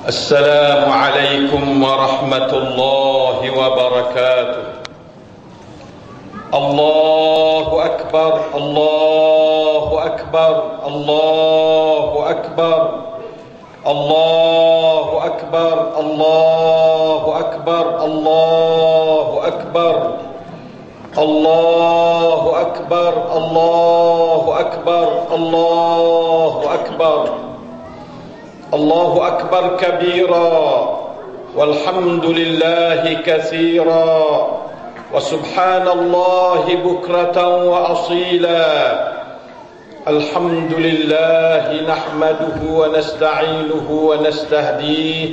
السلام عليكم ورحمة الله وبركاته. الله أكبر الله أكبر الله أكبر الله أكبر الله أكبر الله أكبر الله أكبر الله أكبر الله أكبر الله أكبر كبيرا والحمد لله كثيرا وسبحان الله بكرة وأصيلا. الحمد لله نحمده ونستعينه ونستهديه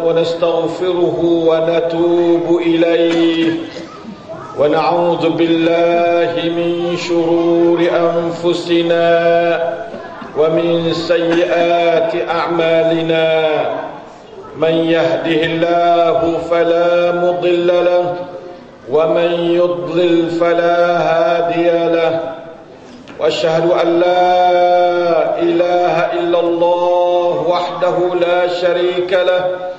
ونستغفره ونتوب إليه ونعوذ بالله من شرور أنفسنا ومن سيئات أعمالنا. من يهده الله فلا مضل له ومن يضلل فلا هادي له وأشهد أن لا إله إلا الله وحده لا شريك له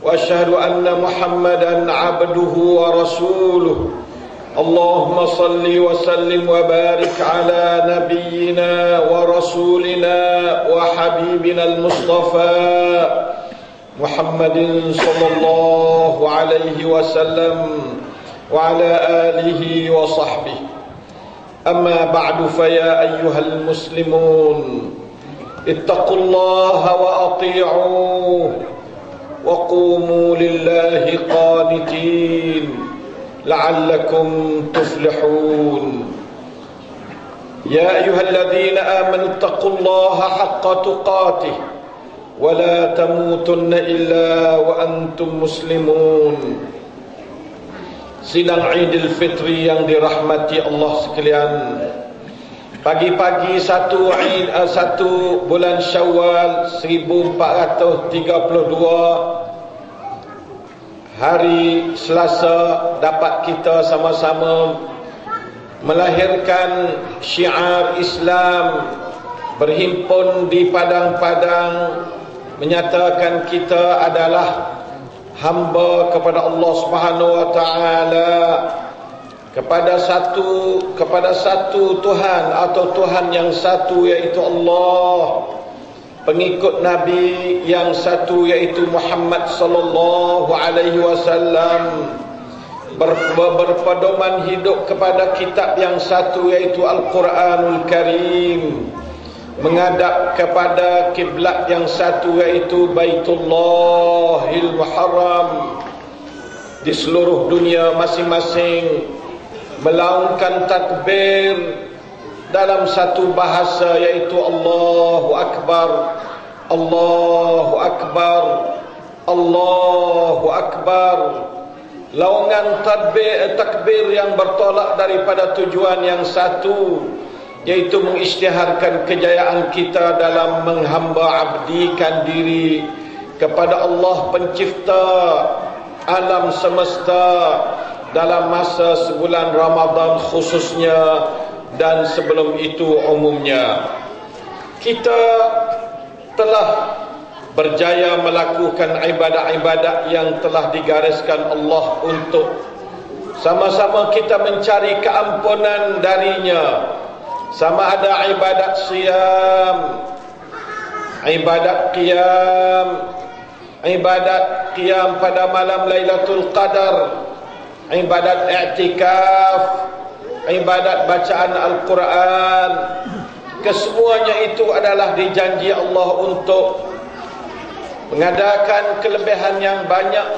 وأشهد أن محمدا عبده ورسوله. اللهم صل وسلم وبارك على نبينا ورسولنا وحبيبنا المصطفى محمد صلى الله عليه وسلم وعلى آله وصحبه. أما بعد فيا أيها المسلمون اتقوا الله وأطيعوه وقوموا لله قانتين لعلكم تفلحون. يا أيها الذين آمنوا اتقوا الله حق تقاته ولا تموتن إلا وأنتم مسلمون. Sidang Idul Fitri yang dirahmati Allah sekalian, pagi-pagi satu bulan Syawal 1432, hari Selasa, dapat kita sama-sama melahirkan syiar Islam, berhimpun di padang-padang, menyatakan kita adalah hamba kepada Allah Subhanahu wa taala, kepada satu Tuhan atau Tuhan yang satu, yaitu Allah, pengikut Nabi yang satu yaitu Muhammad sallallahu alaihi wasallam, berpedoman hidup kepada kitab yang satu yaitu Al-Quranul Karim, menghadap kepada kiblat yang satu yaitu Baitullahil Muharram, di seluruh dunia masing-masing melaungkan takbir dalam satu bahasa yaitu Allahu Akbar, Allahu Akbar, Allahu Akbar. Laungan takbir yang bertolak daripada tujuan yang satu, yaitu mengisytiharkan kejayaan kita dalam menghamba abdikan diri kepada Allah pencipta alam semesta dalam masa sebulan Ramadan khususnya, dan sebelum itu umumnya. Kita telah berjaya melakukan ibadat-ibadat yang telah digariskan Allah untuk sama-sama kita mencari keampunan darinya, sama ada ibadat siyam, ibadat qiyam pada malam Lailatul Qadar, ibadat i'tikaf, ibadat bacaan Al-Quran. Kesemuanya itu adalah dijanji Allah untuk mengadakan kelebihan yang banyak,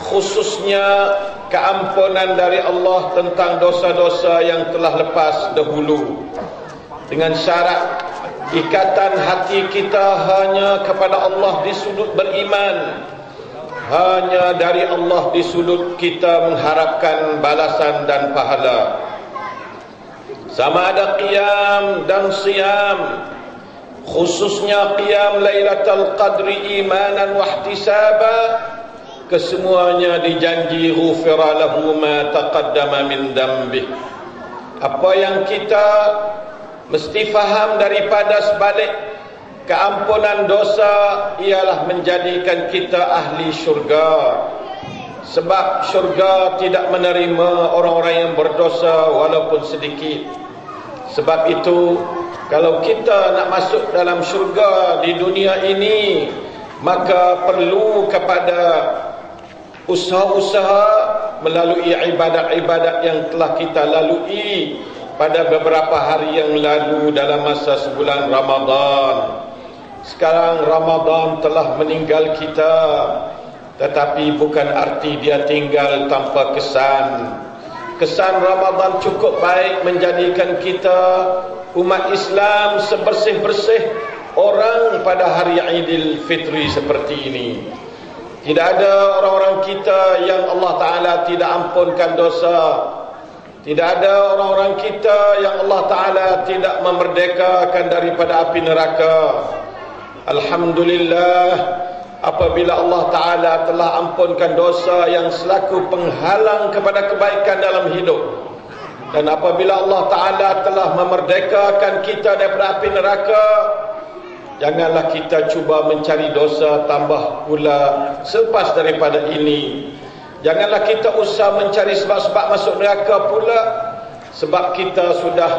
khususnya keampunan dari Allah tentang dosa-dosa yang telah lepas dahulu, dengan syarat ikatan hati kita hanya kepada Allah di sudut beriman, hanya dari Allah di sudut kita mengharapkan balasan dan pahala. Sama ada qiyam dan siyam, khususnya qiyam Lailatul Qadri imanan wa ihtisaba, kesemuanya dijanji ghufira lahu ma taqaddama min dambih. Apa yang kita mesti faham daripada sebalik keampunan dosa ialah menjadikan kita ahli syurga. Sebab syurga tidak menerima orang-orang yang berdosa walaupun sedikit. Sebab itu, kalau kita nak masuk dalam syurga di dunia ini, maka perlu kepada usaha-usaha melalui ibadat-ibadat yang telah kita lalui pada beberapa hari yang lalu dalam masa sebulan Ramadan. Sekarang Ramadan telah meninggal kita, tetapi bukan arti dia tinggal tanpa kesan. Kesan Ramadan cukup baik menjadikan kita umat Islam sebersih-bersih orang pada hari Aidil Fitri seperti ini. Tidak ada orang-orang kita yang Allah Ta'ala tidak ampunkan dosa. Tidak ada orang-orang kita yang Allah Ta'ala tidak memerdekakan daripada api neraka. Alhamdulillah, apabila Allah Ta'ala telah ampunkan dosa yang selaku penghalang kepada kebaikan dalam hidup, dan apabila Allah Ta'ala telah memerdekakan kita daripada api neraka, janganlah kita cuba mencari dosa tambah pula selepas daripada ini. Janganlah kita usah mencari sebab-sebab masuk neraka pula, sebab kita sudah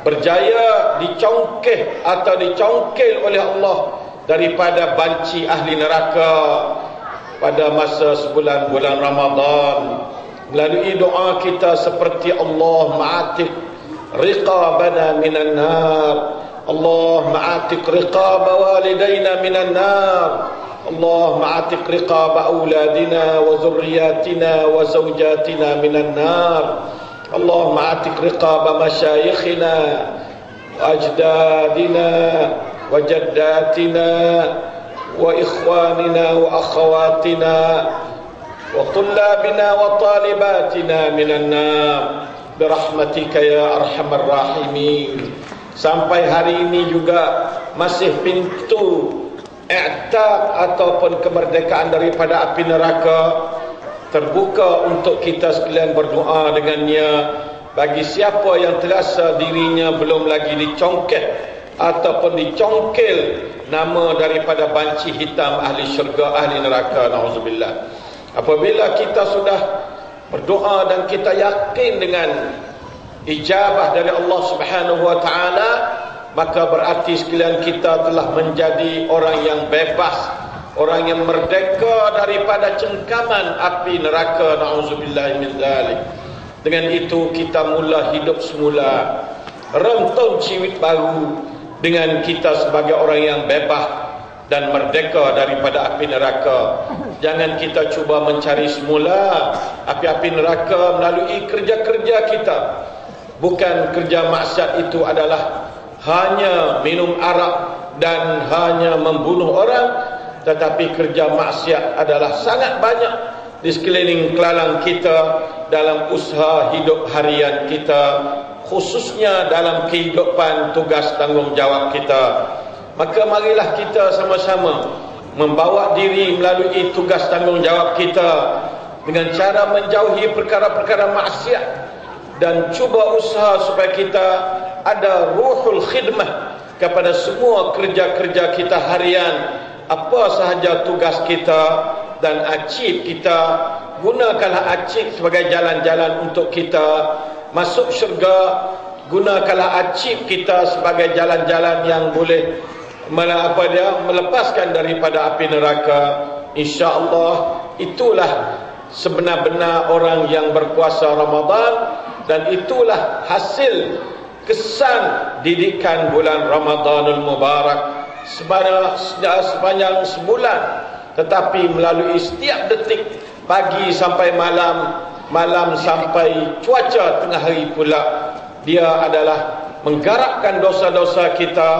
berjaya dicongkeh atau dicongkel oleh Allah daripada banci ahli neraka pada masa sebulan-bulan Ramadan. Melalui doa kita seperti Allah ma'atik riqabana minan nar, Allah ma'atik riqaba walidayna minan nar, Allah ma'atik riqaba auladina wa zurriyatina wa zawjatina minan nar, Allah ma'atik riqaba masyayikhina wa ajdadina wa jaddatina wa ikhwanina wa akhawatina wa tullabina wa talibatina minan nar birahmatika ya arhamar rahimin. Sampai hari ini juga masih pintu i'taq ataupun kemerdekaan daripada api neraka terbuka untuk kita sekalian berdoa dengannya. Bagi siapa yang terasa dirinya belum lagi dicongkeh ataupun dicongkel nama daripada banci hitam ahli syurga, ahli neraka, na'udzubillah. Apabila kita sudah berdoa dan kita yakin dengan ijabah dari Allah Subhanahu wa taala, maka berarti sekalian kita telah menjadi orang yang bebas, orang yang merdeka daripada cengkaman api neraka, na'udzubillah min dzalik. Dengan itu kita mula hidup semula, rentau ciwit baru dengan kita sebagai orang yang bebas dan merdeka daripada api neraka. Jangan kita cuba mencari semula api-api neraka melalui kerja-kerja kita. Bukan kerja maksiat itu adalah hanya minum arak dan hanya membunuh orang, tetapi kerja maksiat adalah sangat banyak di sekeliling kelalang kita dalam usaha hidup harian kita, khususnya dalam kehidupan tugas tanggungjawab kita. Maka marilah kita sama-sama membawa diri melalui tugas tanggungjawab kita dengan cara menjauhi perkara-perkara maksiat dan cuba usaha supaya kita ada ruhul khidmah kepada semua kerja-kerja kita harian. Apa sahaja tugas kita dan acib kita, gunakanlah acib sebagai jalan-jalan untuk kita masuk syurga. Gunakanlah acib kita sebagai jalan-jalan yang boleh melepaskan daripada api neraka. InsyaAllah itulah sebenar-benar orang yang berpuasa Ramadan, dan itulah hasil kesan didikan bulan Ramadanul Mubarak sepanjang sebulan, tetapi melalui setiap detik, pagi sampai malam, malam sampai cuaca tengah hari pula, dia adalah menggarapkan dosa-dosa kita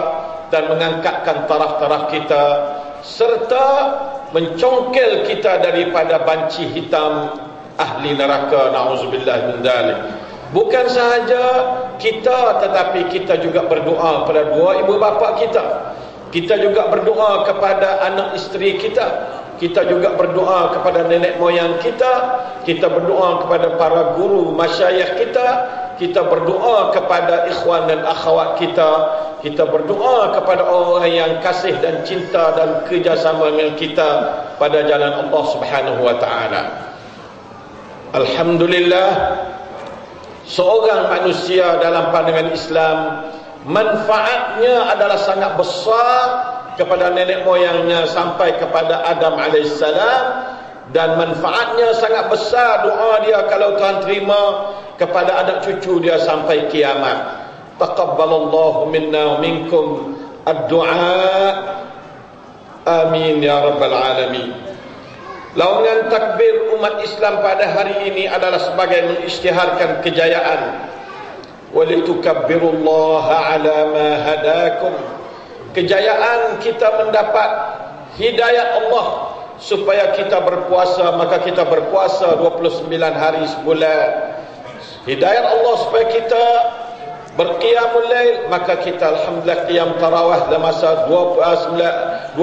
dan mengangkatkan taraf-taraf kita, serta mencongkel kita daripada banci hitam ahli neraka, na'udzubillah min dzalik. Bukan sahaja kita, tetapi kita juga berdoa pada dua ibu bapa kita. Kita juga berdoa kepada anak isteri kita. Kita juga berdoa kepada nenek moyang kita. Kita berdoa kepada para guru masyayikh kita. Kita berdoa kepada ikhwan dan akhwat kita. kita berdoa kepada orang yang kasih dan cinta dan kerjasama dengan kita pada jalan Allah Subhanahu wa taala. Alhamdulillah, seorang manusia dalam pandangan Islam, manfaatnya adalah sangat besar kepada nenek moyangnya sampai kepada Adam alaihissalam, dan manfaatnya sangat besar doa dia kalau Tuhan terima kepada anak cucu dia sampai kiamat. Taqabbalallahu minna wa minkum ad-du'a, amin ya rabbal alamin. Laungan takbir umat Islam pada hari ini adalah sebagai mengisytiharkan kejayaan. Walitukabbirullaha ala ma hadakum. Kejayaan kita mendapat hidayat Allah supaya kita berpuasa, maka kita berpuasa 29 hari sebulan. Hidayat Allah supaya kita berqiyamul lail, maka kita alhamdulillah qiyam tarawih dalam masa 29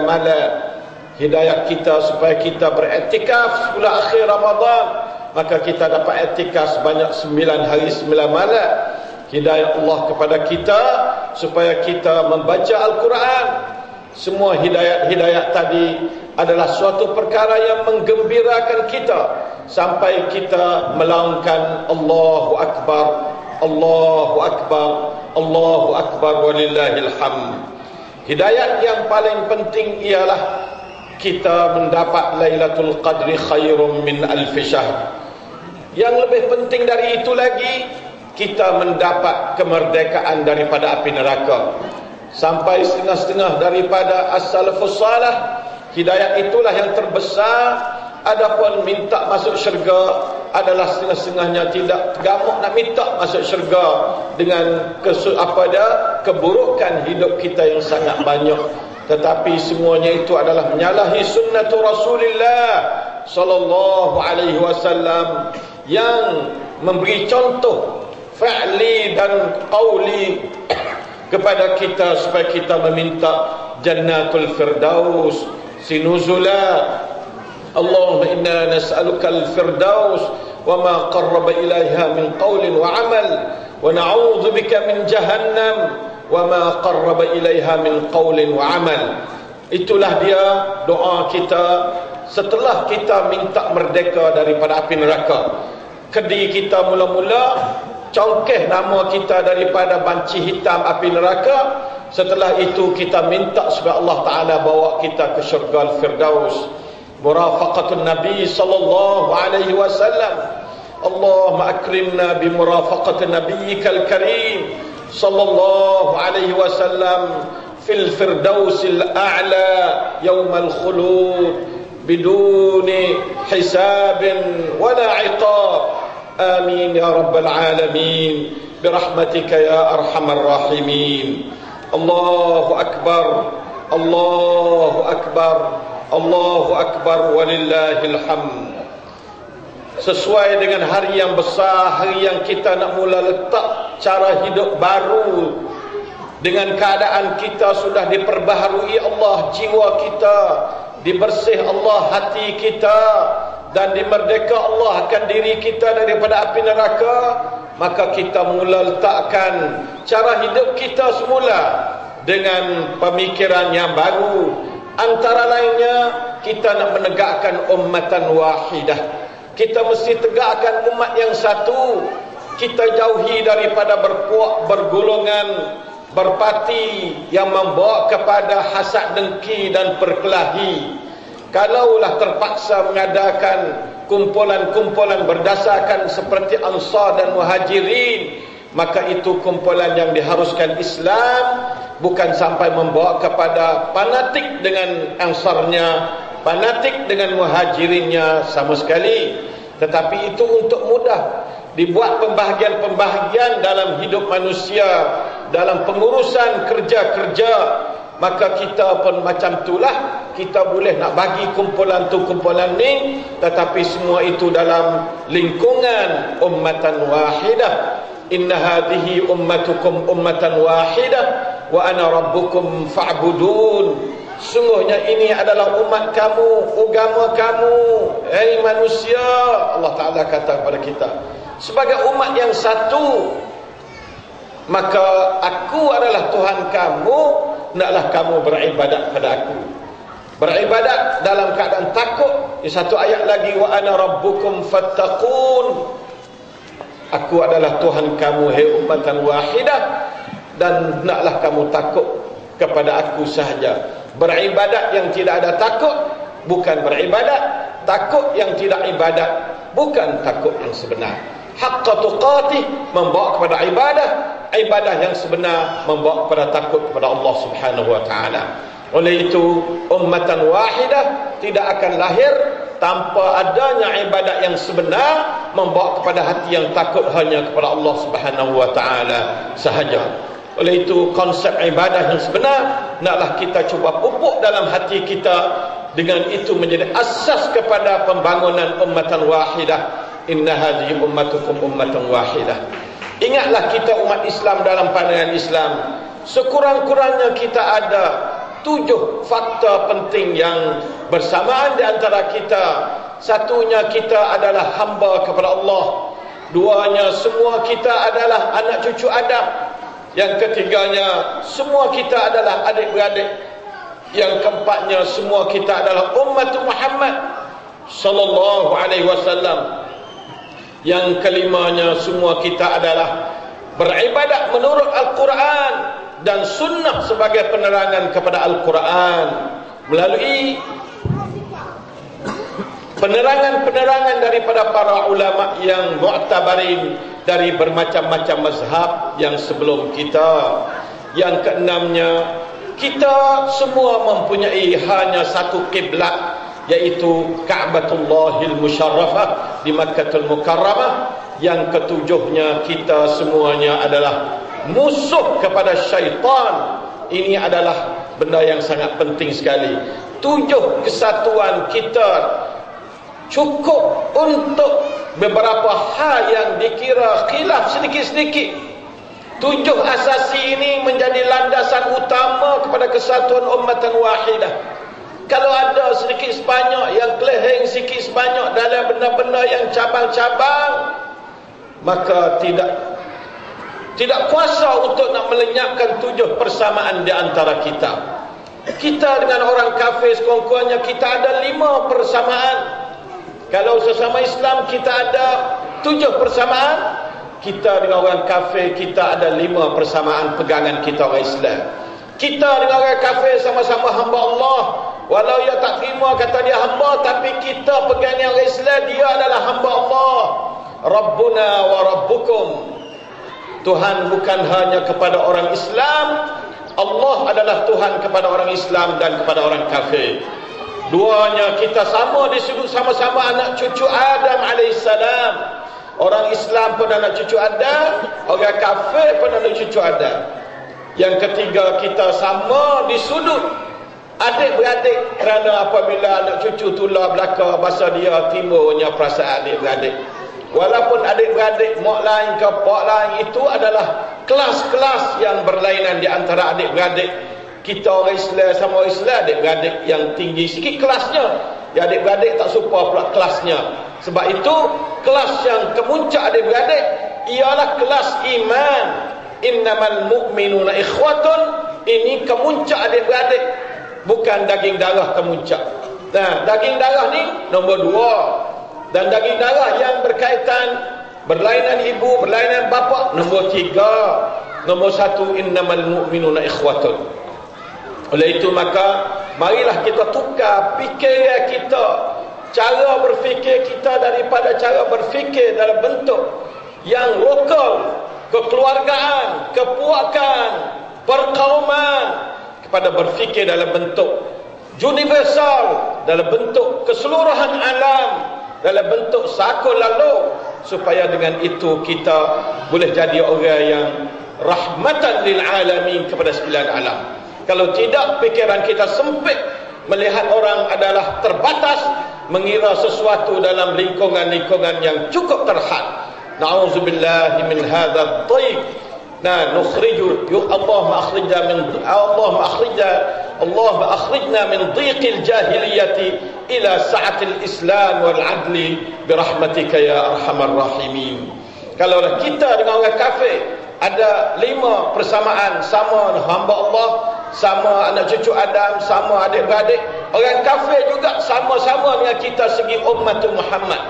malam. Hidayat kita supaya kita beriktikaf 10 akhir Ramadan, maka kita dapat iktikaf sebanyak 9 hari 9 malam. Hidayat Allah kepada kita supaya kita membaca Al-Quran. Semua hidayat-hidayat tadi adalah suatu perkara yang menggembirakan kita sampai kita melaungkan Allahu Akbar, Allahu Akbar, Allahu Akbar walillahil hamd. Hidayat yang paling penting ialah kita mendapat Lailatul Qadri khairum min alfi syahr. Yang lebih penting dari itu lagi, kita mendapat kemerdekaan daripada api neraka. Sampai setengah-setengah daripada as-salafus salih, hidayat itulah yang terbesar. Adapun minta masuk syurga adalah setengah-setengahnya tidak gamuk nak minta masuk syurga dengan keburukan hidup kita yang sangat banyak. Tetapi semuanya itu adalah menyalahi sunnatu Rasulullah sallallahu alaihi wasallam yang memberi contoh fa'li dan qauli kepada kita supaya kita meminta jannatul firdaus sinuzula. Allahumma inna nas'aluka al-firdaus wa ma qarraba ilaiha min qawlin wa amal, wa na'udzu bika min jahannam wa ma qarraba ilaiha min qawlin wa amal. Itulah dia doa kita setelah kita minta merdeka daripada api neraka. Kedi kita mula-mula congkeh nama kita daripada banci hitam api neraka. Setelah itu kita minta supaya Allah Ta'ala bawa kita ke syurga al-firdaus, murafaqatun Nabi sallallahu alaihi wasallam. Allahumma akrimna bi murafaqati nabiyyikal karim sallallahu alaihi wasallam fil firdausil a'la yaumal khulud biduni hisabin wala iqab. Amin ya rabbal alamin birahmatika ya arhamar rahimin. Allahu akbar, Allahu akbar, Allahu akbar walillahil hamd. Sesuai dengan hari yang besar, hari yang kita nak mula letak cara hidup baru, dengan keadaan kita sudah diperbaharui Allah jiwa kita, dibersih Allah hati kita, dan dimerdeka Allah akan diri kita daripada api neraka, maka kita mula letakkan cara hidup kita semula dengan pemikiran yang baru. Antara lainnya, kita nak menegakkan ummatan wahidah. Kita mesti tegakkan umat yang satu. Kita jauhi daripada berpuak, bergolongan, berparti yang membawa kepada hasad, dengki dan perkelahi. Kalaulah terpaksa mengadakan kumpulan-kumpulan berdasarkan seperti Ansar dan Muhajirin, maka itu kumpulan yang diharuskan Islam, bukan sampai membawa kepada fanatik dengan Ansarnya, fanatik dengan Muhajirinnya sama sekali. Tetapi itu untuk mudah dibuat pembahagian-pembahagian dalam hidup manusia, dalam pengurusan kerja-kerja. Maka kita pun macam itulah, kita boleh nak bagi kumpulan tu kumpulan ni, tetapi semua itu dalam lingkungan ummatan wahidah. Inna hadhihi ummatukum ummatan wahidah wa ana rabbukum fa'budun. Sungguhnya ini adalah umat kamu, agama kamu, hai manusia. Allah Ta'ala kata kepada kita sebagai umat yang satu. maka aku adalah Tuhan kamu, naklah kamu beribadat pada aku. Beribadat dalam keadaan takut. Di satu ayat lagi, wa ana rabbukum fattaqun. Aku adalah Tuhan kamu, hai ummatan wahidah, dan naklah kamu takut kepada aku sahaja. Beribadat yang tidak ada takut bukan beribadat, takut yang tidak ibadat bukan takut yang sebenar. Haqqa tuqatih membawa kepada ibadah, ibadah yang sebenar membawa kepada takut kepada Allah Subhanahu wa taala. Oleh itu, ummatan wahidah tidak akan lahir tanpa adanya ibadat yang sebenar membawa kepada hati yang takut hanya kepada Allah Subhanahu wa taala sahaja. Oleh itu, konsep ibadah yang sebenar naklah kita cuba pupuk dalam hati kita, dengan itu menjadi asas kepada pembangunan ummatan wahidah. Inna hadhihi ummatukum ummatan wahidah. Ingatlah kita umat Islam dalam pandangan Islam, sekurang-kurangnya kita ada 7 fakta penting yang bersamaan di antara kita. Satunya, kita adalah hamba kepada Allah. Duanya, semua kita adalah anak cucu Adam. Yang ketiganya, semua kita adalah adik-beradik. Yang keempatnya, semua kita adalah umat Muhammad sallallahu alaihi wasallam. Yang kelimanya, semua kita adalah beribadat menurut Al-Quran dan sunnah sebagai penerangan kepada Al-Quran melalui penerangan-penerangan daripada para ulama yang mu'tabarin dari bermacam-macam mazhab yang sebelum kita. Yang keenamnya, kita semua mempunyai hanya satu kiblat, yaitu Ka'batullahil Musyarrafah di Makkahul Mukarramah. Yang ketujuhnya, kita semuanya adalah musuh kepada syaitan. Ini adalah benda yang sangat penting sekali. 7 kesatuan kita cukup untuk beberapa hal yang dikira khilaf sedikit-sedikit. 7 asasi ini menjadi landasan utama kepada kesatuan ummatan wahidah. Kalau ada sedikit sebanyak yang keleheng sikit sebanyak dalam benda-benda yang cabang-cabang, maka tidak kuasa untuk nak melenyapkan 7 persamaan di antara kita. Kita dengan orang kafir sekurang-kurangnya kita ada 5 persamaan. Kalau sesama Islam kita ada 7 persamaan, kita dengan orang kafir kita ada 5 persamaan pegangan kita orang Islam. Kita dengan orang kafir sama-sama hamba Allah. Walau ia tak terima kata dia hamba, tapi kita pegang orang Islam, dia adalah hamba Allah. Rabbuna wa Rabbukum. Tuhan bukan hanya kepada orang Islam, Allah adalah Tuhan kepada orang Islam dan kepada orang kafir. Duanya kita sama di sudut sama-sama anak cucu Adam alaihissalam. Orang Islam pun anak cucu Adam, orang kafir pun anak cucu Adam. Yang ketiga, kita sama di sudut adik-beradik, kerana apabila anak cucu tular belaka, bahasa dia timbulnya perasaan adik-beradik. Walaupun adik-beradik mak lain ke pak lain, itu adalah kelas-kelas yang berlainan di antara adik-beradik. Kita orang Islam sama orang Islam, adik-beradik yang tinggi sikit kelasnya, ya adik-beradik tak serupa pula kelasnya. Sebab itu kelas yang kemuncak adik-beradik ialah kelas iman. Innamal mu'minuna ikhwatun. Ini kemuncak adik-beradik, bukan daging darah kemuncak. Nah, daging darah ni nombor 2, dan daging darah yang berkaitan berlainan ibu, berlainan bapa nombor 3. Nombor 1, innamal mu'minuna ikhwatun. Oleh itu maka marilah kita tukar fikiran kita, cara berfikir kita daripada cara berfikir dalam bentuk yang lokal, kekeluargaan, kepuakan, perkauman, kepada berfikir dalam bentuk universal, dalam bentuk keseluruhan alam, dalam bentuk sakul lalu, supaya dengan itu kita boleh jadi orang yang rahmatan lil alamin kepada sekalian alam. Kalau tidak, pikiran kita sempit, melihat orang adalah terbatas, mengira sesuatu dalam lingkungan-lingkungan yang cukup terhad. Na'udzubillahi min hadzal dhayq. Nah, nukhriju Allahumma akhrijna min dhiqil jahiliyati ila sa'atil islam wal adli birahmatika ya arhamar rahimin. Kalau kita dengan orang kafir ada 5 persamaan, sama hamba Allah, sama anak cucu Adam, sama adik-beradik. Orang kafir juga sama-sama dengan kita segi umat Muhammad.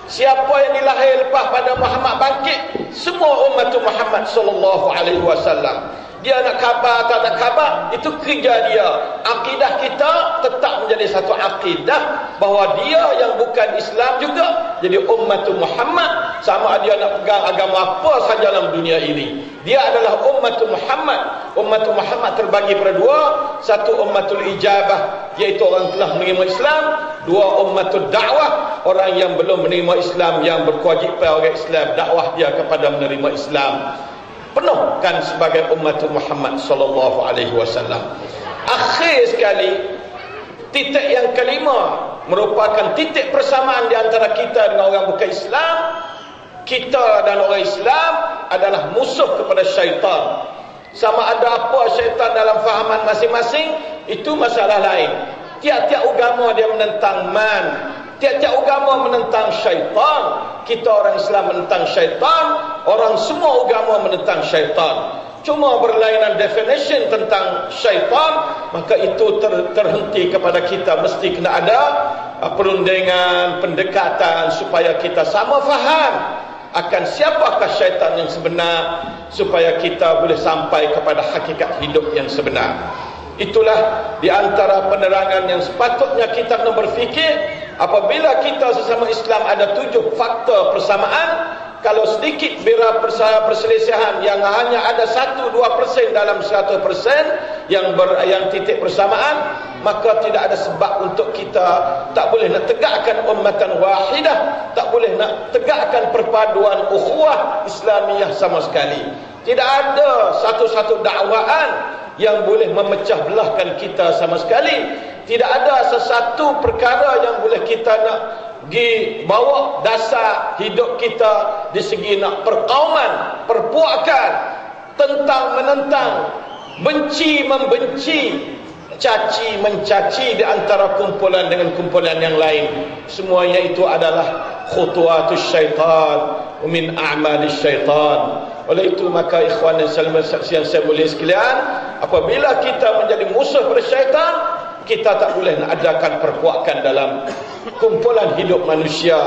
Siapa yang dilahir lepas pada Muhammad bangkit, semua umat Muhammad sallallahu alaihi wasallam. Dia nak khabar atau tak khabar, itu kerja dia. Akidah kita tetap menjadi satu akidah bahawa dia yang bukan Islam juga jadi umat Muhammad, sama dia nak pegang agama apa saja dalam dunia ini. Dia adalah umat Muhammad. Umat Muhammad terbagi pada 2. Satu ummatul ijabah, iaitu orang telah menerima Islam. 2 ummatul dakwah, orang yang belum menerima Islam, yang berkewajipan orang Islam dakwah dia kepada menerima Islam. Penuhkan sebagai umat Muhammad sallallahu alaihi wasallam. Akhir sekali, titik yang kelima merupakan titik persamaan di antara kita dengan orang bukan Islam. Kita dan orang Islam adalah musuh kepada syaitan. Sama ada apa syaitan dalam fahaman masing-masing, itu masalah lain. Tiap-tiap agama dia menentang man, tiap-tiap agama menentang syaitan. Kita orang Islam menentang syaitan, orang semua agama menentang syaitan. Cuma berlainan definition tentang syaitan, maka itu terhenti kepada kita mesti kena ada perundingan, pendekatan supaya kita sama faham akan siapakah syaitan yang sebenar, supaya kita boleh sampai kepada hakikat hidup yang sebenar. Itulah di antara penerangan yang sepatutnya kita kena berfikir. Apabila kita sesama Islam ada 7 faktor persamaan, kalau sedikit bera perselisihan yang hanya ada 1-2% dalam 100% yang titik persamaan, maka tidak ada sebab untuk kita tak boleh nak tegakkan ummatan wahidah, tak boleh nak tegakkan perpaduan ukhuwah Islamiyah sama sekali. Tidak ada satu-satu dakwaan yang boleh memecah belahkan kita sama sekali. Tidak ada sesuatu perkara yang boleh kita nak bawa dasar hidup kita di segi nak perkauman, perpuakan, tentang menentang, benci membenci, caci mencaci di antara kumpulan dengan kumpulan yang lain. Semuanya itu adalah khutuwatus syaitan, min a'malis syaitan. Oleh itu maka ikhwan dan saksian saya mulia sekalian, apabila kita menjadi musuh pada syaitan, kita tak boleh nak adakan perbuakan dalam kumpulan hidup manusia,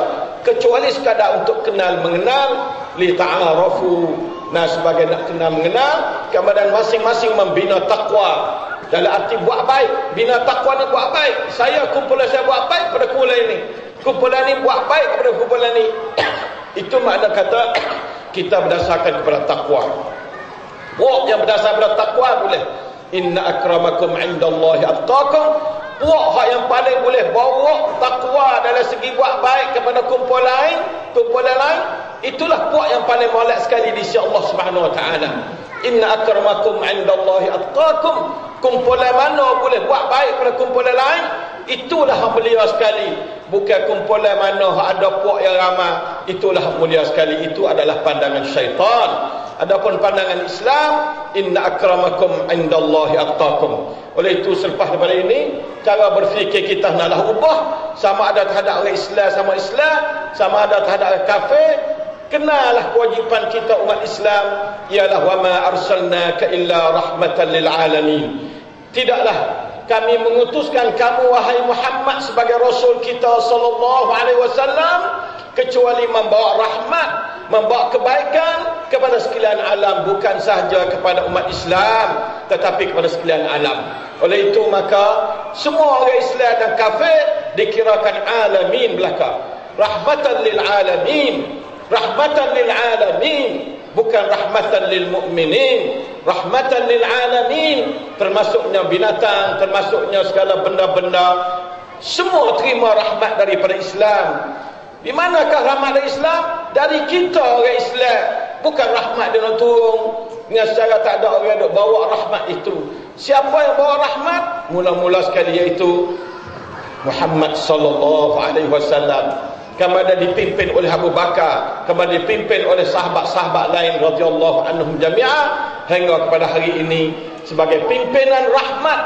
kecuali sekadar untuk kenal mengenal, li ta'arafu. Nah, sebagai nak kenal mengenal, kemudian masing-masing membina takwa. Dalam arti buat baik, bina takwa ni buat baik. Saya kumpulan saya buat baik pada kumpulan ini, kumpulan ni buat baik kepada kumpulan ni. Itu makna kata kita berdasarkan kepada takwa. Puak yang berdasar pada takwa boleh. Inna akramakum indallahi atqakum. Puak yang paling boleh bawa takwa dalam segi buat baik kepada kumpulan lain, itulah puak yang paling molek sekali di sisi Allah Subhanahu wa taala. Inna akramakum indallahi atqakum. Kumpulan mana boleh buat baik pada kumpulan lain, itulah yang mulia sekali. Bukan kumpulan mana ada puak yang ramai, itulah yang mulia sekali. Itu adalah pandangan syaitan. Adapun pandangan Islam, inna akramakum indallahi atqakum. Oleh itu selepas daripada ini, cara berfikir kita naklah ubah, sama ada terhadap orang Islam sama Islam, sama ada terhadap orang kafir. Kenalah kewajipan kita umat Islam ialah wa ma arsalnaka illa rahmatan lil alamin. Tidaklah kami mengutuskan kamu wahai Muhammad sebagai rasul kita sallallahu alaihi wasallam kecuali membawa rahmat, membawa kebaikan kepada sekalian alam, bukan sahaja kepada umat Islam tetapi kepada sekalian alam. Oleh itu maka semua orang Islam dan kafir dikirakan alamin belaka. Rahmatan lil alamin. Rahmatan lil alamin, bukan rahmatan lil mu'minin. Rahmatan lil alamin, termasuknya binatang, termasuknya segala benda-benda, semua terima rahmat daripada Islam. Di manakah rahmat dari Islam? Dari kita orang Islam. Bukan rahmat dia nak turun dengan secara tak ada orang yang bawa rahmat itu. Siapa yang bawa rahmat? Mula-mula sekali iaitu Muhammad sallallahu alaihi wasallam. Kemudian dipimpin oleh Abu Bakar, kemudian dipimpin oleh sahabat-sahabat lain radhiyallahu anhum jami'ah hingga kepada hari ini sebagai pimpinan rahmat,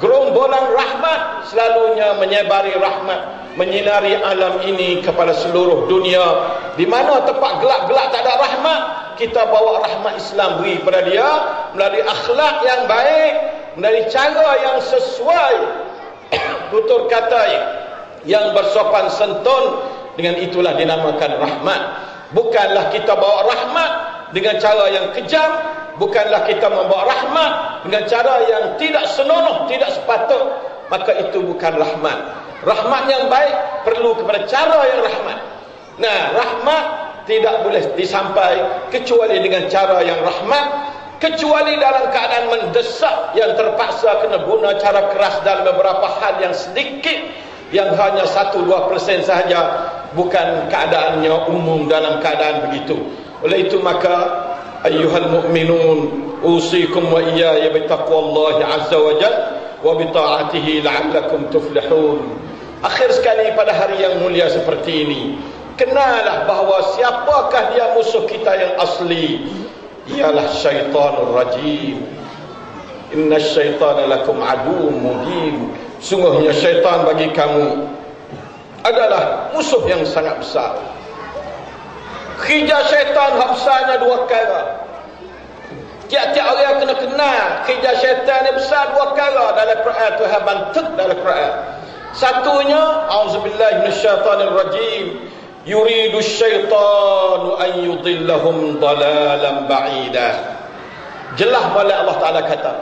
gerombolan rahmat, selalunya menyebari rahmat, menyinari alam ini kepada seluruh dunia. Di mana tempat gelap-gelap tak ada rahmat, kita bawa rahmat Islam beri pada dia melalui akhlak yang baik, melalui cara yang sesuai tutur kata yang bersopan santun. Dengan itulah dinamakan rahmat. Bukanlah kita bawa rahmat dengan cara yang kejam, bukanlah kita membawa rahmat dengan cara yang tidak senonoh, tidak sepatut, maka itu bukan rahmat. Rahmat yang baik perlu kepada cara yang rahmat. Nah, rahmat tidak boleh disampai kecuali dengan cara yang rahmat, kecuali dalam keadaan mendesak yang terpaksa kena guna cara keras dalam beberapa hal yang sedikit, yang hanya 1-2% sahaja, bukan keadaannya umum dalam keadaan begitu. Oleh itu maka ayyuhal mu'minun usikum wa iyaya bitaqwallahi azza wa jalla wa bita'atihi la'allakum tuflihun. Akhir sekali pada hari yang mulia seperti ini, kenalah bahawa siapakah dia musuh kita yang asli, ialah syaitanur rajim. Inna syaitana lakum aduwwun mubin. Sungguhnya syaitan bagi kamu adalah musuh yang sangat besar. Kerja syaitan besarnya 2 perkara. Tiap-tiap orang kena kenal kerja syaitan yang besar 2 perkara dalam Quran. Tuhan bantuk dalam Quran. Satunya, auzubillahi minasyaitanir rajim, yuridu syaitanu an yudillahum dalalan ba'ida. Jelas oleh Allah Ta'ala kata,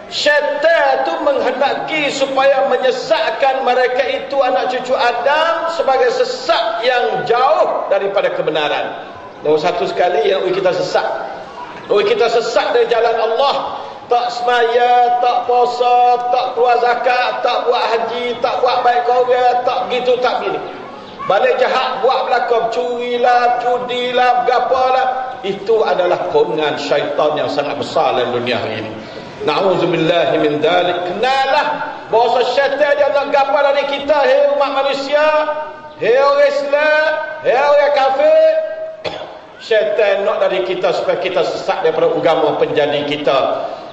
syaitan itu menghendaki supaya menyesatkan mereka itu, anak cucu Adam, sebagai sesat yang jauh daripada kebenaran. Nombor satu sekali yang kita sesat. Kita sesat dari jalan Allah. Tak semaya, tak puasa, tak keluar zakat, tak buat haji, tak buat baik korang, tak gitu, tak gini. Balik jahat, buat belakang, curilah, judilah, gapalah. Itu adalah golongan syaitan yang sangat besar dalam dunia hari ini. Na'udzubillahi min dalik. Kenalah bahawa syaitan dia nak gapa dari kita, hei umat manusia, hei orang Islam, hei orang kafir. Syaitan nak dari kita supaya kita sesat daripada agama penjadi kita,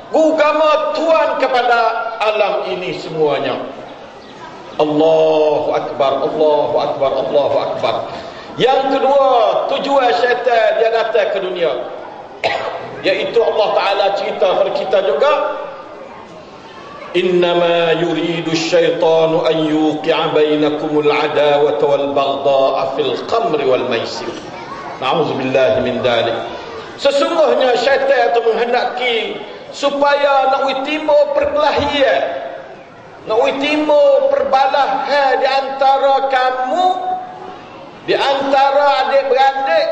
agama Tuhan kepada alam ini semuanya. Allahu Akbar, Allahu Akbar, Allahu Akbar. Yang kedua, tujuan syaitan dia datang ke dunia, yaitu Allah Ta'ala cerita kepada kita juga, innama yuridu syaitanu an yuqi'a bainakumul adawata wal baghdha'a fil khamri wal maisir. Na'udzubillahi min dalik. Sesungguhnya syaitan itu menghendaki supaya nak timbul perkelahian, nak timbul perbalahan di antara kamu, di antara adik-beradik,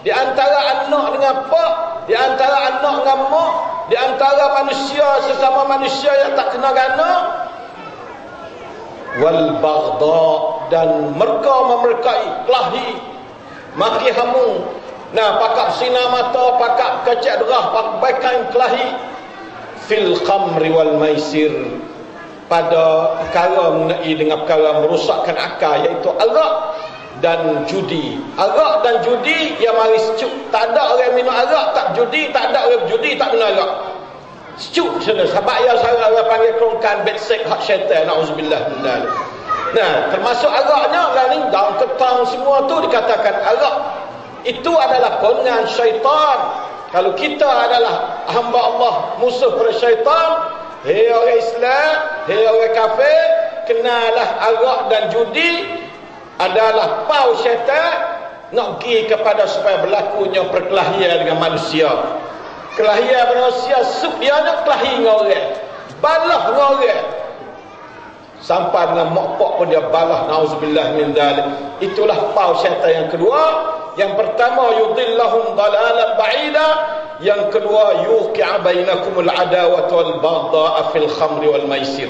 di antara anak dengan pak, di antara anak dengan mak, di antara manusia sesama manusia yang tak kena gana, wal baghdha, dan mereka memerkai, kelahi, maki hamu. Nah, pakak sinar mata, pakak kecek derah, pakaikan kelahi, fil khamri wal maisir, pada perkara mengenai dengan perkara merosakkan akal, iaitu arak dan judi. Arak dan judi yang mari sejuk. Tak ada orang minum arak tak judi, tak ada orang judi tak minum arak. Sejuk sana. Sebab yang saya orang panggil kerongkan bedsek hak syaitan, na'udzubillah min dzalik. Nah, termasuk araknya lain daun ketang semua tu dikatakan arak. Itu adalah golongan syaitan. Kalau kita adalah hamba Allah, musuh pada syaitan, hei orang Islam, hei orang kafir, kenalah arak dan judi adalah pau syaitan nak pergi kepada supaya berlakunya perkelahian dengan manusia. Kelahian manusia, sub dia nak kelahi dengan orang, balah dengan orang, sampai dengan mokpok pun dia balah. Na'udzubillah min dzalik. Itulah pau syaitan yang kedua. Yang pertama, yudillahum dalalan ba'ida. Yang kedua, yuqi'a bainakumul adawata wal baghdha'a fil khamri wal maisir.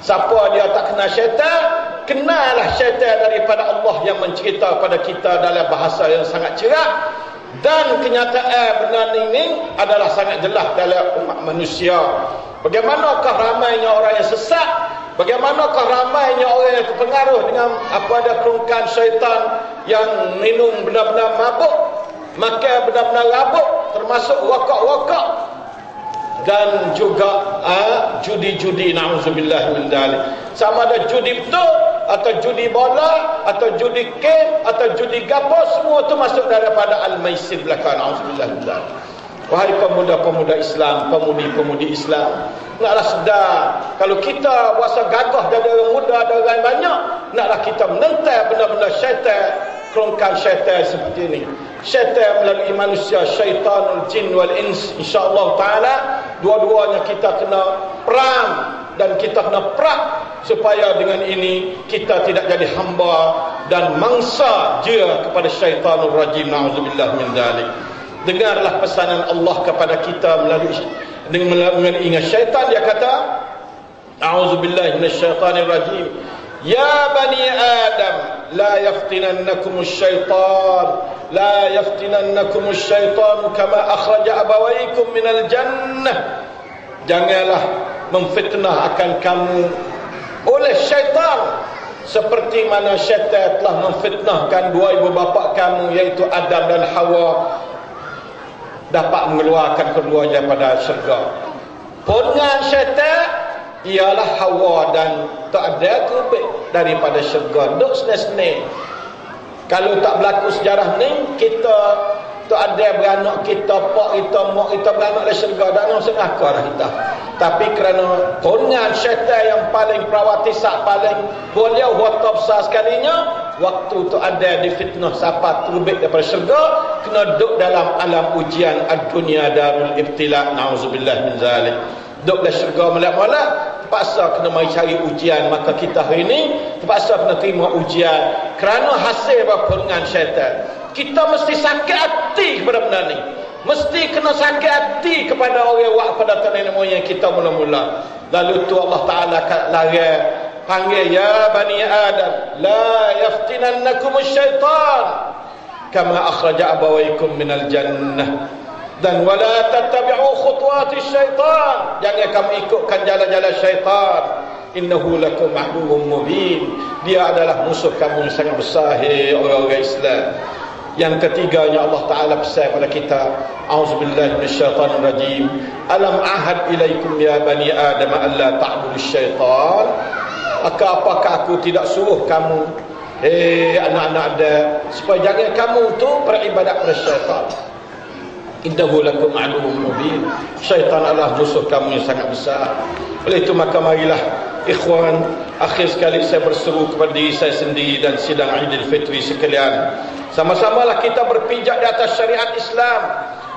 Siapa dia tak kenal syaitan, kenalah syaitan daripada Allah yang mencerita pada kita dalam bahasa yang sangat cerah, dan kenyataan benar ini adalah sangat jelas dalam umat manusia. Bagaimanakah ramainya orang yang sesat, bagaimanakah ramainya orang yang terpengaruh dengan apa ada kerongkan syaitan, yang minum benar-benar mabuk, makan benar-benar labuk, termasuk rokok-rokok, dan juga judi-judi. Na'udzubillah min dzalik. Sama ada judi betul atau judi bola, atau judi game, atau judi gapo, semua itu masuk daripada al-maisir belaka. Auzubillah. Wahai pemuda-pemuda Islam, pemudi-pemudi Islam, naklah sedar, kalau kita berasa gagah dari orang muda, ada orang banyak, naklah kita menentang benda-benda syaitan, kerongkan syaitan seperti ini. Syaitan melalui manusia, syaitanul jin wal ins, insya-Allah taala dua-duanya kita kena perang dan kita kena perang supaya dengan ini kita tidak jadi hamba dan mangsa dia kepada syaitanul rajim. Nauzubillah min dzalik. Dengarlah pesanan Allah kepada kita melalui ingat syaitan. Dia kata, a'udzubillahi minasyaitanir rajim, ya bani adam la yaftinannakumus syaitan kama akhraja abawaykum minal jannah. Janganlah memfitnah akan kamu oleh syaitan seperti mana syaitan telah memfitnahkan dua ibu bapa kamu, iaitu Adam dan Hawa, dapat mengeluarkan kedua daripada syurga. Pongan syaitan ialah Hawa dan tak ada kubik daripada syurga. Duk senang-senang. Kalau tak berlaku sejarah ni, kita tak ada beranak kita, pak kita, mak kita beranak dari syurga, dan nak sengakar kita. Tapi kerana pongan syaitan yang paling prawatisak, paling beliau waktu besar sekalinya, waktu tu ada di fitnah siapa terbit daripada syurga, kena duduk dalam alam ujian ad-dunya darul ibtila. Nauzubillah min zalik. Duduklah syurga malak-malak, terpaksa kena mari cari ujian. Maka kita hari ini terpaksa kena terima ujian kerana hasil pongan syaitan. Kita mesti sakit hati kepada benda ni, mesti kena sakit hati kepada orang wak pada nenek moyang kita mula-mula. Lalu tu Allah Ta'ala larang, panggil, ya bani adam la yaftinannakumus syaitan kama akhraja abawaykum minal jannah, dan wala tattabi'u khutuwatis syaitan, jangan kamu ikutkan jalan-jalan syaitan, innahu lakum aduwwum mubin, dia adalah musuh kamu yang sangat besar. Hei orang-orang Islam. Yang ketiganya Allah Ta'ala pesan kepada kita, a'udzubillahi minasyaitanir rajim, alam ahad ilaikum ya bani adam alla ta'budu syaitan. Apakah aku tidak suruh kamu, anak-anak Adam, supaya jangan kamu tu beribadat pada syaitan. Innahu lakum aduwwum mubin, syaitan adalah musuh kamu yang sangat besar. Oleh itu maka marilah ikhwan, akhir sekali saya berseru kepada diri saya sendiri dan sidang Aidil Fitri sekalian, sama-samalah kita berpijak di atas syariat Islam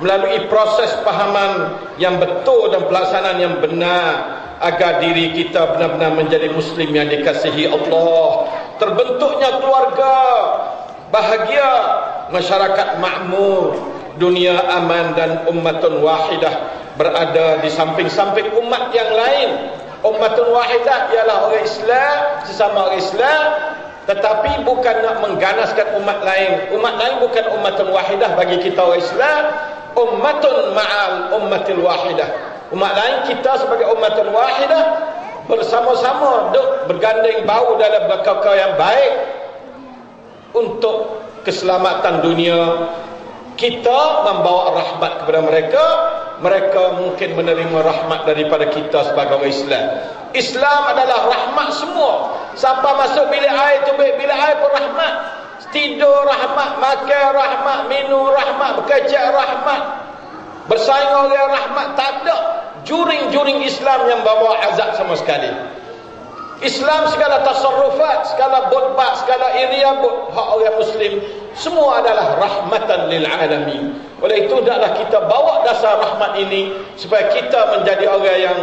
melalui proses pahaman yang betul dan pelaksanaan yang benar, agar diri kita benar-benar menjadi Muslim yang dikasihi Allah, terbentuknya keluarga bahagia, masyarakat makmur, dunia aman, dan ummatun wahidah berada di samping-samping umat yang lain. Ummatun wahidah ialah orang Islam, sesama orang Islam, tetapi bukan nak mengganaskan umat lain. Umat lain bukan ummatun wahidah bagi kita orang Islam. Ummatun ma'al ummatil wahidah. Umat lain, kita sebagai ummatun wahidah bersama-sama bergandeng bahu dalam perkara yang baik untuk keselamatan dunia. Kita membawa rahmat kepada mereka, mereka mungkin menerima rahmat daripada kita sebagai orang Islam. Islam adalah rahmat semua. Siapa masuk bilik air tu, bilik air pun rahmat. Tidur rahmat, makan rahmat, minum rahmat, bekerja rahmat, bersaing orang rahmat. Tak ada juring-juring Islam yang bawa azab sama sekali. Islam segala tasarrufat, segala botbat, segala iriabut hak orang Muslim, semua adalah rahmatan lil alamin. Oleh itu hendaklah kita bawa dasar rahmat ini supaya kita menjadi orang yang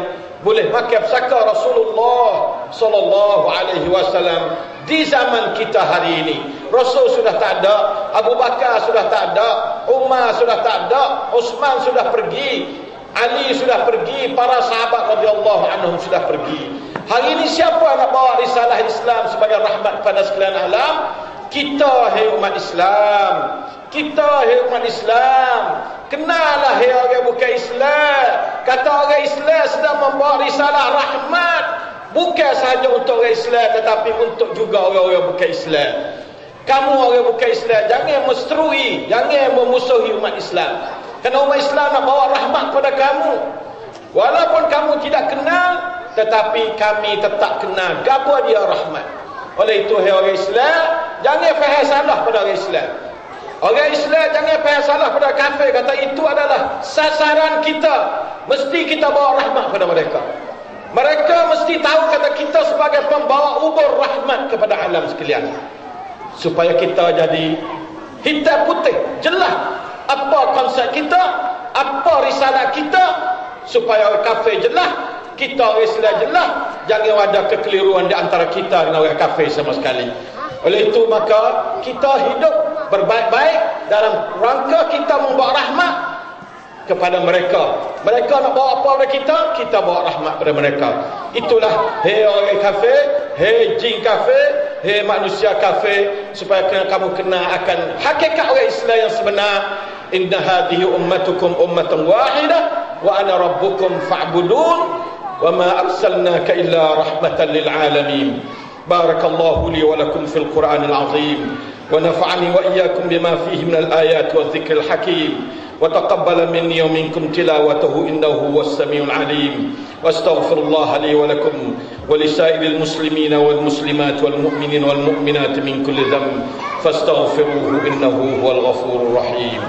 boleh pakai pesaka Rasulullah sallallahu alaihi wasallam di zaman kita hari ini. Rasul sudah tak ada, Abu Bakar sudah tak ada, Umar sudah tak ada, Utsman sudah pergi, Ali sudah pergi, para sahabat radhiyallahu anhum sudah pergi. Hari ini siapa nak bawa risalah Islam sebagai rahmat kepada sekalian alam? Kita, hai umat Islam. Kita, hai umat Islam. Kenallah, hai orang bukan Islam. Kata orang Islam sedang membawa risalah rahmat, bukan sahaja untuk orang Islam, tetapi untuk juga orang-orang bukan Islam. Kamu orang bukan Islam, jangan mesterui, jangan memusuhi umat Islam. Kerana umat Islam nak bawa rahmat kepada kamu. Walaupun kamu tidak kenal, tetapi kami tetap kenal gapo dia rahmat. Oleh itu, hai orang Islam, jangan faham salah pada orang Islam. Orang Islam jangan faham salah pada kafir, kata itu adalah sasaran kita. Mesti kita bawa rahmat pada mereka. Mereka mesti tahu kata kita sebagai pembawa ubur rahmat kepada alam sekalian. Supaya kita jadi hitam putih, jelas apa konsep kita, apa risalah kita, supaya orang kafir jelas, kita orang Islam jelas. Jangan ada kekeliruan di antara kita dengan orang kafir sama sekali. Oleh itu maka kita hidup berbaik-baik dalam rangka kita membawa rahmat kepada mereka. Mereka nak bawa apa pada kita, kita bawa rahmat pada mereka. Itulah hei orang kafir, hei jin kafir, hei manusia kafir, supaya kamu kenal akan hakikat orang Islam yang sebenar. Inna hadhihi ummatukum ummatan wahidah wa ana rabbukum fa'budun wa ma arsalnaka illa rahmatan lil alamin. Barakallahu li wa lakum fil Qur'anil azim wa nafa'ani wa iyyakum bima fihi minal ayati wadh-dhikril hakim wa taqabbala minni wa minkum tilawatahu innahu huwas samiul alim. Wastaghfirullaha li wa lakum wa lisairil muslimina wal muslimat wal mu'minina wal mu'minat min kulli dhanb fastaghfiruhu innahu huwal ghafurur rahim.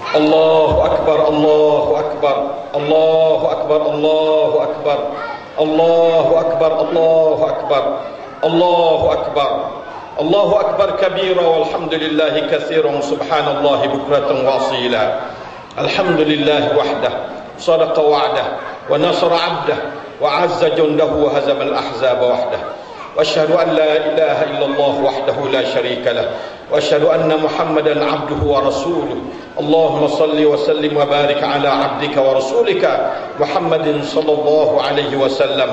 Allahu akbar, Allahu akbar, Allahu akbar, Allahu akbar, Allahu akbar, Allahu akbar, Allahu akbar, Allahu akbar kabira walhamdulillahi katsiran subhanallahi bukratan wa asila. Alhamdulillah wahdah sadaqa wa'dah wa nasara 'abdah wa 'azza jundahu wa hazama al-ahzaba wahdah. واشهد ان لا اله الا الله وحده لا شريك له واشهد ان محمدا عبده ورسوله. اللهم صل وسلم وبارك على عبدك ورسولك محمد صلى الله عليه وسلم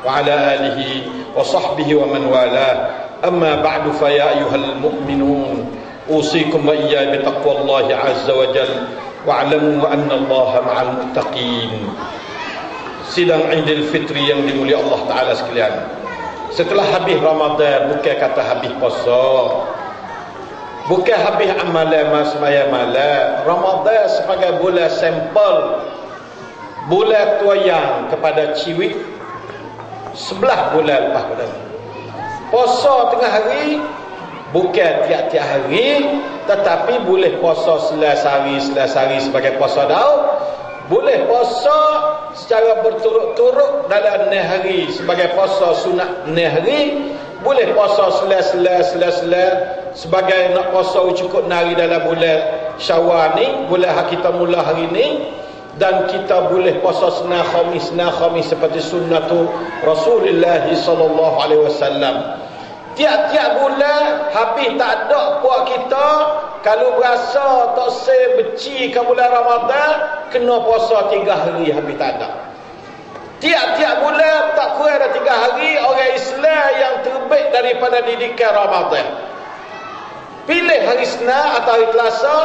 وعلى اله وصحبه ومن والاه. اما بعد فيا ايها المؤمنون اوصيكم واياي بتقوى الله عز وجل واعلموا ان الله مع المتقين. Sidang Idul Fitri yang dimuliakan Allah Taala sekalian. Setelah habis Ramadan, bukan kata habis puasa, bukan habis amalan semaya malam. Ramadan sebagai bulan sampel, bulan toyang kepada ciwik 11 bulan lepas pada. Puasa tengah hari bukan tiap-tiap hari, tetapi boleh puasa selas hari sebagai puasa Daud. Boleh puasa secara berturut-turut dalam 6 hari sebagai puasa sunat 6 hari. Boleh puasa selas sebagai nak puasa cukup nari dalam bulan Syawal ni, bulan kita mula hari ni. Dan kita boleh puasa senang khamis seperti sunnatu Rasulullah sallallahu alaihi wasallam. Tiap-tiap bulan habis tak ada puak kita, kalau berasa tak benci ke bulan Ramadan, kena puasa 3 hari habis tak ada. Tiap-tiap bulan tak kurang ada 3 hari orang Islam yang terbit daripada didikan Ramadan. Pilih hari Isnin atau hari Selasa,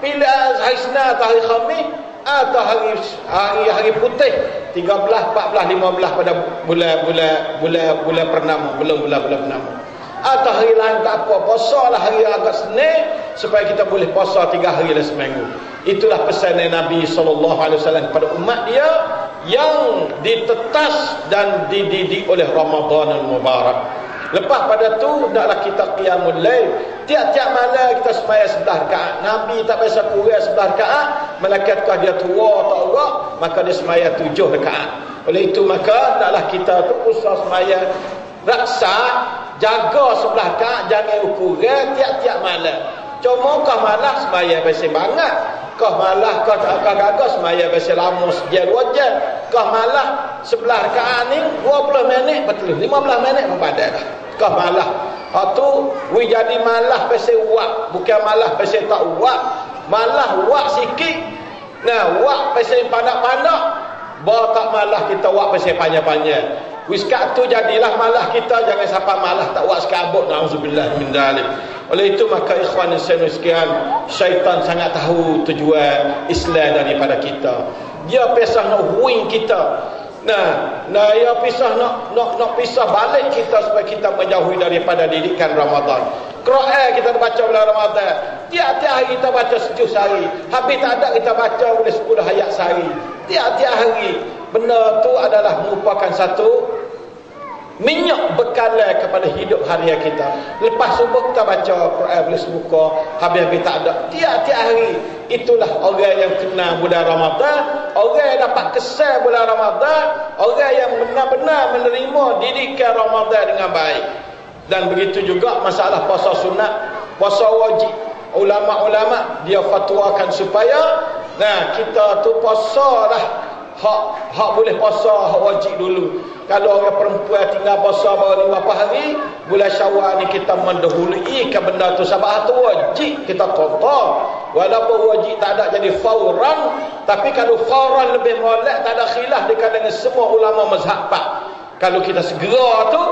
pilih hari Isnin atau hari Khamis, atau hari putih 13, 14, 15 pada bulan purnama, belum bulan purnama. Atau hari lain tak apa, puasalah hari agak Senin supaya kita boleh puasa 3 hari dalam seminggu. Itulah pesan Nabi SAW kepada umat dia yang ditetas dan dididik oleh Ramadan al-Mubarak. Lepas pada tu hendaklah kita qiyamul lail. Tiap-tiap malam kita sembahyang 11 rakaat. Nabi tak biasa kurang 11 rakaat. Malaikat kah dia tua tak urat, maka dia sembahyang 7 rakaat. Oleh itu maka hendaklah kita tu usaha sembahyang raksa, jaga 11 rakaat, jangan kurang tiap-tiap malam. Cuma kau malah sembahyang biasa banget. Kau malah kau gagak sembahyang biasa lama sejam 2 jam. Kau malah 11 rakaat ni 20 minit betul, 15 minit mempadai dah. Kau malah tu we jadi malah biasa uak, bukan malah biasa tak uak. Malah uak sikit. Nah, uak biasa panak-panak. Bah tak malah kita uak biasa panjang-panjang. Wiskat tu jadilah malah kita, jangan sampai malah tak buat sekabut. Na'udzubillah min dzalik. Oleh itu maka ikhwan sekalian, syaitan sangat tahu tujuan Islam daripada kita. Dia pisah nak wing kita. Nah, dia pisah nak pisah balik kita supaya kita menjauhi daripada didikan Ramadan. Quran kita baca bulan Ramadan, Tiap-tiap hari kita baca 7 sehari. Habis tak ada kita baca boleh 10 ayat sehari. Tiap-tiap hari. Benda tu adalah merupakan satu minyak bekalan kepada hidup harian kita. Lepas subuh kita baca Quran boleh sebuka, habis-habis tak ada. Tiap-tiap hari. Itulah orang yang kenal bulan Ramadan, orang yang dapat kesan bulan Ramadan, orang yang benar-benar menerima didikan Ramadan dengan baik. Dan begitu juga masalah puasa sunat, puasa wajib. Ulama-ulama dia fatwakan supaya kita tu puasa lah hak boleh puasa, hak wajib dulu. Kalau orang perempuan tinggal puasa baru 5 hari, bulan Syawal ni kita mendahului ke benda tu sebab tu wajib kita qada. Walaupun wajib tak ada jadi fauran, tapi kalau fauran lebih molek, tak ada khilaf di kalangan semua ulama mazhab 4. Kalau kita segera tu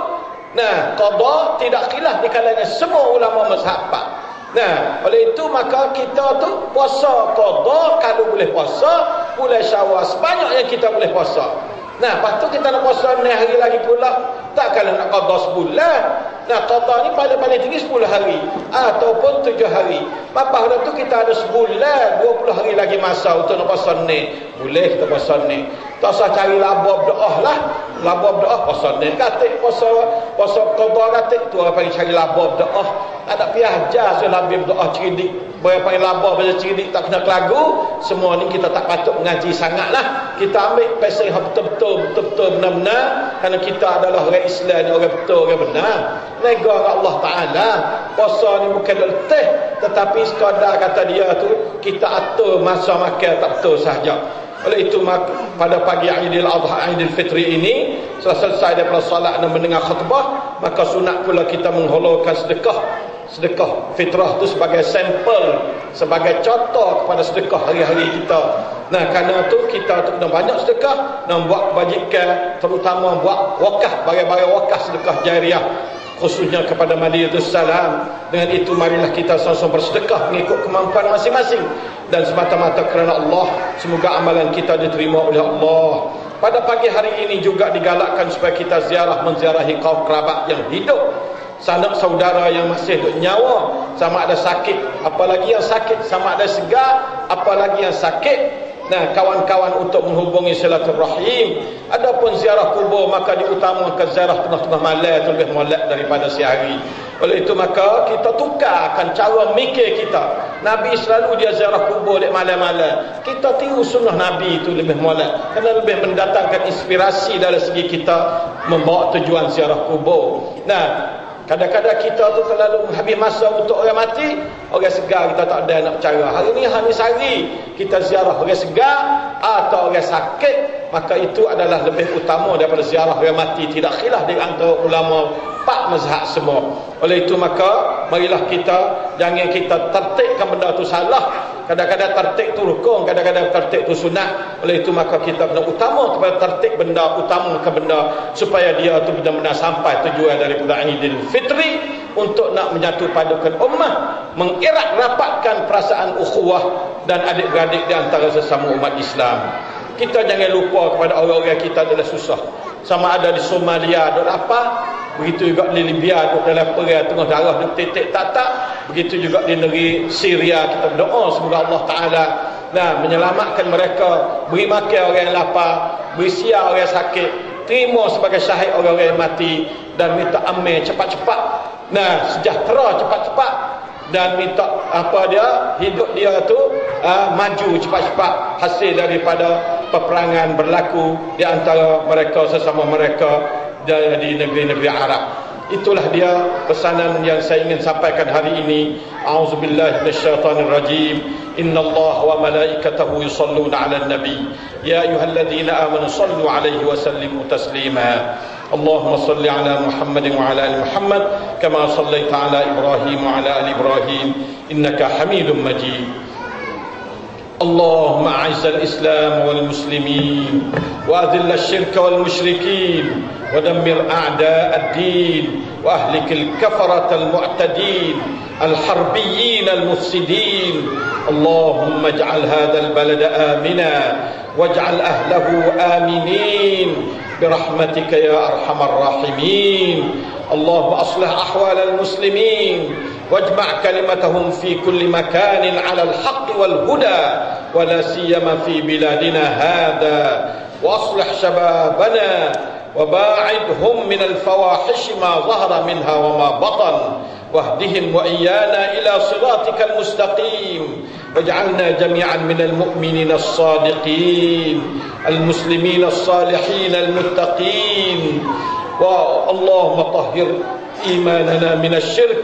qada tidak khilaf di kalangan semua ulama mazhab 4. Oleh itu maka kita tu puasa qada kalau boleh puasa bulan Syawal sebanyak yang kita boleh puasa. Lepas tu kita nak puasa 6 hari lagi pula. Tak kalau nak qada sebulan. Qada ni paling tinggi 10 hari ataupun 7 hari. Lepas tu kita ada sebulan 20 hari lagi masa untuk nak puasa ni. Boleh kita puasa ni. Tak usah cari labab doa lah. Labab doa puasa ni. Katik puasa qada katik tu orang panggil cari labab doa. Tak ada pihak ajar so labab doa cerdik. Boleh panggil labab baca cerdik tak kena kelagu. Semua ni kita tak patut mengaji sangat lah. Kita ambil pasal yang betul-betul benar-benar. Kerana kita adalah orang Islam, orang betul, orang benar. Nega Allah Ta'ala. Puasa ni bukan letih, tetapi sekadar kata dia tu kita atur masa makan tak betul sahaja. Oleh itu pada pagi Aidil Adha, Aidil Fitri ini, setelah selesai daripada salat dan mendengar khutbah, maka sunat pula kita menghulurkan sedekah fitrah tu sebagai sampel, sebagai contoh kepada sedekah hari-hari kita. Kerana tu kita tu kena banyak sedekah dan buat kebajikan, terutama buat wakaf, bagai-bagai wakaf sedekah jariah, khususnya kepada Madinatus Salam. Dengan itu marilah kita sama-sama bersedekah mengikut kemampuan masing-masing dan semata-mata kerana Allah. Semoga amalan kita diterima oleh Allah. Pada pagi hari ini juga digalakkan supaya kita menziarahi kaum kerabat yang hidup, sanak saudara yang masih nyawa, sama ada sakit, apalagi yang sakit, sama ada segar, apalagi yang sakit. Kawan-kawan untuk menghubungi silaturahim. Adapun ziarah kubur maka diutamakan ziarah tengah-tengah malam, itu lebih molek daripada siang hari. Oleh itu maka kita tukarkan cara mikir kita. Nabi selalu dia ziarah kubur di malam-malam. Kita tiru sunnah Nabi itu lebih molek, kerana lebih mendatangkan inspirasi dari segi kita membawa tujuan ziarah kubur. Kadang-kadang kita tu terlalu habis masa untuk orang mati, orang segar kita tak ada nak bercara. Hari ni sehari kita ziarah orang segar atau orang sakit, maka itu adalah lebih utama daripada ziarah orang mati. Tidak khilaf di antara ulama 4 mazhab semua. Oleh itu maka marilah kita jangan kita tertibkan benda tu salah. Kadang-kadang tertib tu rukun, kadang-kadang tertib tu sunat. Oleh itu maka kita kena utama kepada tertib benda, utama ke benda supaya dia tu benar-benar sampai tujuan daripada Aidil Fitri untuk nak menyatu padukan ummah, mengerat rapatkan perasaan ukhuwah dan adik-beradik di antara sesama umat Islam. Kita jangan lupa kepada orang-orang kita adalah susah. Sama ada di Somalia ada apa, begitu juga di Libya ada dalam perang tengah darah duk titik tak. Begitu juga di negeri Syria kita berdoa semoga Allah Taala menyelamatkan mereka, beri makan orang yang lapar, beri siar orang yang sakit, terima sebagai syahid orang-orang yang mati, dan minta amin cepat-cepat, sejahtera cepat-cepat, dan minta hidup dia tu maju cepat-cepat hasil daripada peperangan berlaku di antara mereka sesama mereka di negeri-negeri Arab. Itulah dia pesanan yang saya ingin sampaikan hari ini. A'udzubillahi minasyaitonirrajim. Innallaha wa malaikatahu yusholluna 'alan nabi. Ya ayyuhalladzina amanu shallu 'alaihi wa sallimu taslima. Allahumma shalli 'ala Muhammadin wa 'ala ali Muhammad kama shallaita 'ala Ibrahim wa 'ala ali Ibrahim innaka Hamidum Majid. اللهم أعز الإسلام والمسلمين وأذل الشرك والمشركين ودمر أعداء الدين وأهلك الكفرة المعتدين الحربيين المفسدين. اللهم اجعل هذا البلد آمنا واجعل أهله آمنين برحمتك يا أرحم الراحمين. اللهم أصلح أحوال المسلمين واجمع كلمتهم في كل مكان على الحق والهدى، ولا سيما في بلادنا هذا، وأصلح شبابنا وباعدهم من الفواحش ما ظهر منها وما بطن، واهدهم وإيانا إلى صراطك المستقيم، واجعلنا جميعا من المؤمنين الصادقين المسلمين الصالحين المتقين. اللهم طهر إيماننا من الشرك،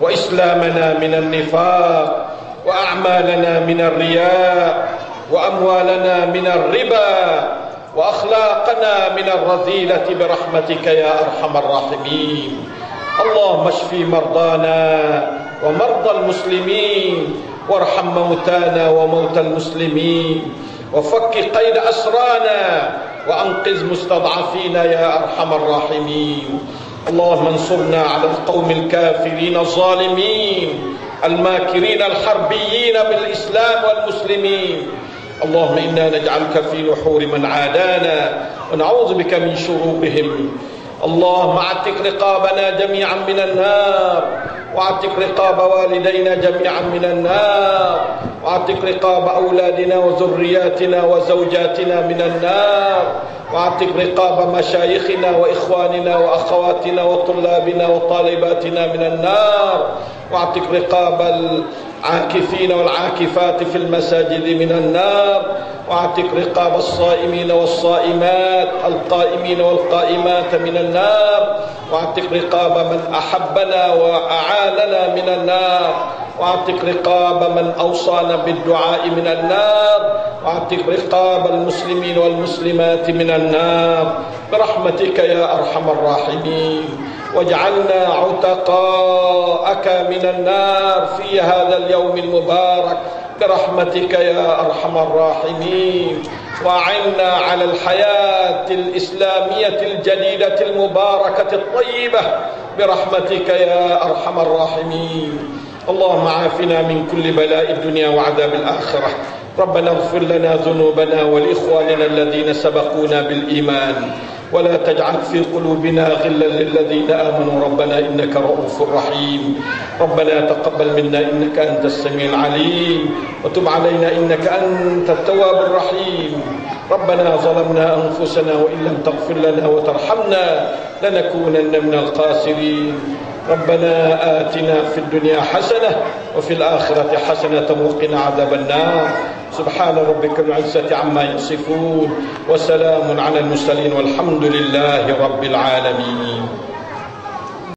وإسلامنا من النفاق، وأعمالنا من الرياء، وأموالنا من الربا، وأخلاقنا من الرذيلة برحمتك يا أرحم الراحمين. اللهم اشف مرضانا ومرضى المسلمين، وارحم موتانا وموتى المسلمين، وفك قيد أسرانا، وأنقذ مستضعفين يا أرحم الراحمين. اللهم انصرنا على القوم الكافرين الظالمين الماكرين الحربيين بالإسلام والمسلمين. اللهم إنا نجعلك في نحور من عادانا، ونعوذ بك من شرورهم. اللهم اعتق رقابنا جميعا من النار، واعتق رقاب والدينا جميعا من النار، واعتق رقاب أولادنا وذرياتنا وزوجاتنا من النار، واعتق رقاب مشايخنا وإخواننا وأخواتنا وطلابنا وطالباتنا من النار، واعتق رقاب العاكفين والعاكفات في المساجد من النار، واعتق رقاب الصائمين والصائمات القائمين والقائمات من النار، واعتق رقاب من أحبنا وأعاننا من النار، واعتق رقاب من أوصانا بالدعاء من النار، واعتق رقاب المسلمين والمسلمات من النار برحمتك يا أرحم الراحمين. واجعلنا عتقاءك من النار في هذا اليوم المبارك برحمتك يا أرحم الراحمين. وأعنا على الحياة الإسلامية الجديدة المباركة الطيبة برحمتك يا أرحم الراحمين. اللهم عافنا من كل بلاء الدنيا وعذاب الآخرة. ربنا اغفر لنا ذنوبنا ولإخواننا الذين سبقونا بالإيمان، ولا تجعل في قلوبنا غلا للذين آمنوا ربنا إنك رؤوف رحيم. ربنا تقبل منا إنك أنت السميع العليم، وتب علينا إنك أنت التواب الرحيم. ربنا ظلمنا أنفسنا وإن لم تغفر لنا وترحمنا لنكونن من الخاسرين. ربنا آتنا في الدنيا حسنة وفي الآخرة حسنة وقنا عذاب النار. سبحان ربك رب العزة عما يصفون، وسلام على المرسلين، والحمد لله رب العالمين.